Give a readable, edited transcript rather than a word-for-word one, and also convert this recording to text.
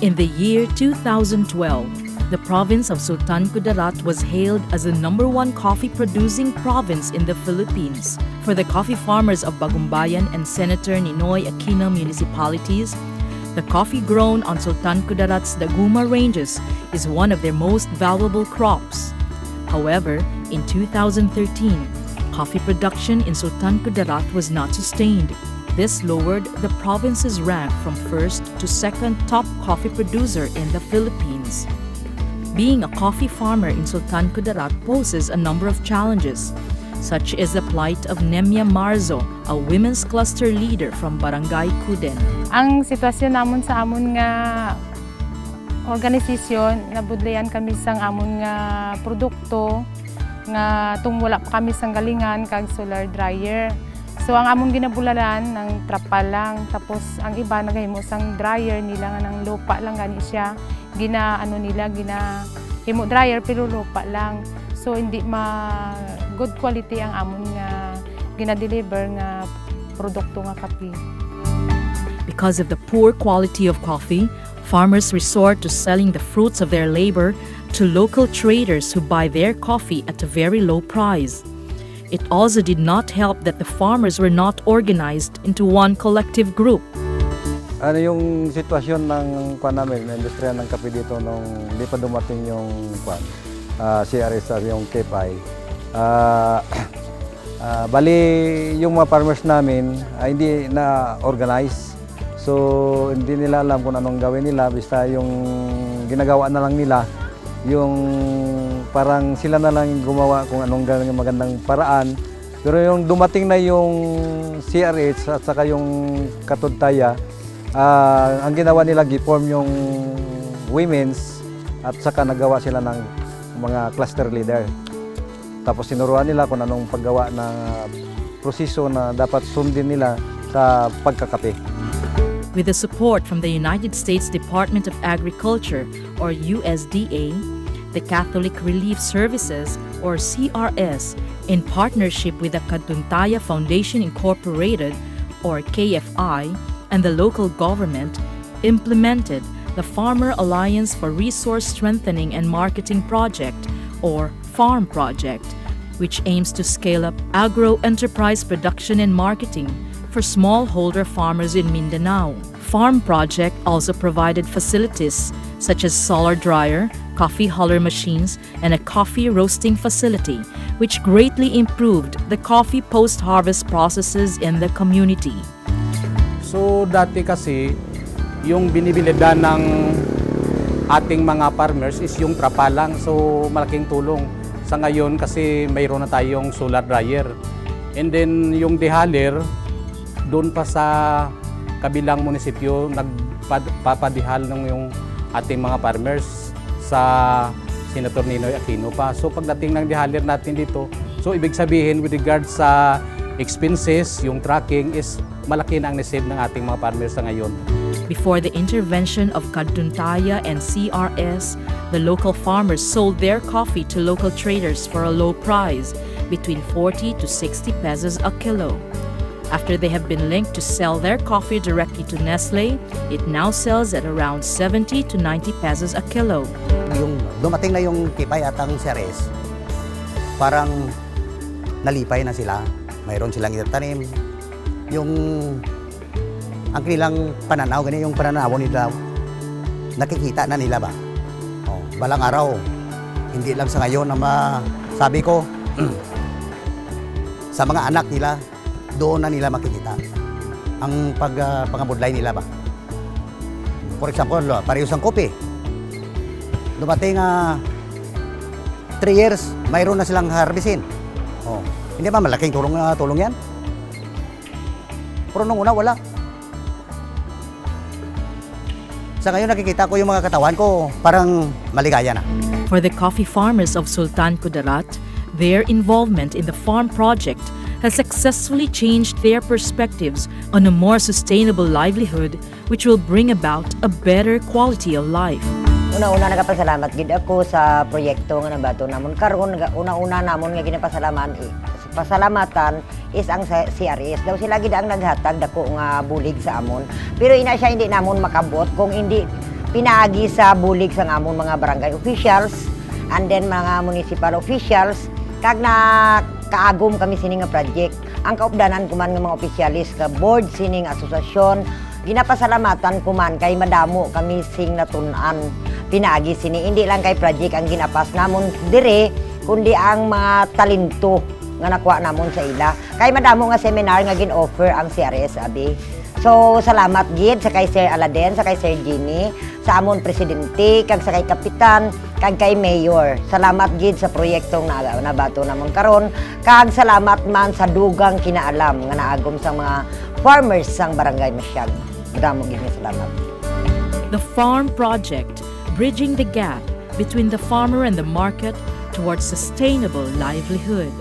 In the year 2012, the province of Sultan Kudarat was hailed as the #1 coffee-producing province in the Philippines. For the coffee farmers of Bagumbayan and Senator Ninoy Aquino municipalities, the coffee grown on Sultan Kudarat's Daguma ranges is one of their most valuable crops. However, in 2013, coffee production in Sultan Kudarat was not sustained. This lowered the province's rank from first to second top coffee producer in the Philippines. Being a coffee farmer in Sultan Kudarat poses a number of challenges, such as the plight of Nemia Marzo, a women's cluster leader from Barangay Cuden. Ang sitwasyon namon sa amon nga organisasyon, nabudlayan kami sang amon nga produkto nga tung wala pa kami sang galingan kag solar dryer. So ang amon ginabulalan ng trapal lang, tapos ang iba nagahimo sang dryer nila nga ng lupa lang gani siya. Gina himo dryer pero lupa lang. So hindi good quality ang amon nga gina-deliver nga produkto nga kape. Because of the poor quality of coffee, farmers resort to selling the fruits of their labor to local traders who buy their coffee at a very low price. It also did not help that the farmers were not organized into one collective group. Ano yung sitwasyon ng namin, ng industriya ng kape dito nung hindi pa dumating yung CRS at yung KPI. Bali, yung mga farmers namin hindi na organize. So, hindi nila alam kung anong gawin nila. Basta yung ginagawa na lang nila, yung parang sila na lang gumawa kung anong magandang paraan. Pero yung dumating na yung CRH at saka yung Katuntaya, ang ginawa nila, gi-form yung women's at saka nagawa sila ng mga cluster leader. Tapos sinuruan nila kung anong paggawa na proseso na dapat sundin nila sa pagkakape. With the support from the United States Department of Agriculture, or USDA, the Catholic Relief Services, or CRS, in partnership with the Katuntaya Foundation Incorporated, or KFI, and the local government, implemented the Farmer Alliance for Resource Strengthening and Marketing Project, or FARM Project, which aims to scale up agro-enterprise production and marketing for smallholder farmers in Mindanao. Farm Project also provided facilities such as solar dryer, coffee huller machines, and a coffee roasting facility, which greatly improved the coffee post-harvest processes in the community. So dati kasi, yung binibilidan ng ating mga farmers is yung trapa lang. So malaking tulong. Sa ngayon kasi mayroon na tayong solar dryer. And then yung dehaler, doon pa sa kabilang munisipyo, nagpapadihal ng yung ating mga farmers sa Senator Ninoy Aquino pa. So pagdating ng dehaler natin dito, so ibig sabihin with regard sa expenses, yung tracking is malaki na ang nisave ng ating mga farmers sa ngayon. Before the intervention of Katuntaya and CRS, the local farmers sold their coffee to local traders for a low price, between 40 to 60 pesos a kilo. After they have been linked to sell their coffee directly to Nestle, it now sells at around 70 to 90 pesos a kilo. Yung dumating na yung kipay at ang seres, parang nalipay na sila. Mayroon silang itatanim. Yung ang kanilang pananaw, ganyan yung pananaw nila, nakikita na nila ba? Balang araw, hindi lang sa ngayon na sabi ko, sa mga anak nila, doon na nila makikita ang pangabudlay nila ba. For example, parehas ang kopi. Dumating 3 years, mayroon na silang harvestin. Hindi ba malaking tulong yan? Pero nung una, wala. Sa ngayon, nakikita ko yung mga katawan ko, parang maligaya na. For the coffee farmers of Sultan Kudarat, their involvement in the farm project has successfully changed their perspectives on a more sustainable livelihood which will bring about a better quality of life. Una-una nagapasalamat gid ako sa proyekto nga nabato namon karon. Una-una namon nga pasalamatan is ang CRS. Daw sila gid ang naghatag dako nga bulig sa amon. Pero ina siya hindi namon makabot kung hindi pinaagi sa bulig sa among mga barangay officials and then mga municipal officials kag na kaagom kami sining nga project. Ang kaupdanan kuman nga mga opisyalis ka board sining asosasyon, ginapasalamatan kuman kay madamo kami sing natun-an pinaagi sini. Hindi lang kay project ang ginapas namon dire, kundi ang mga talento nga nakuha namon sa ila. Kay madamo nga seminar nga gin-offer ang CRS abi. So salamat gid sa kay Sir Aladen, sa kay Sir Jimmy, sa amon presidente, kag sa kay kapitan, kag kay mayor. Salamat gid sa proyektong nabato namon karon, kag salamat man sa dugang kinaalam nga naagom sa mga farmers sang Barangay Masyag. Madamo gid nga salamat. The Farm Project, bridging the gap between the farmer and the market towards sustainable livelihood.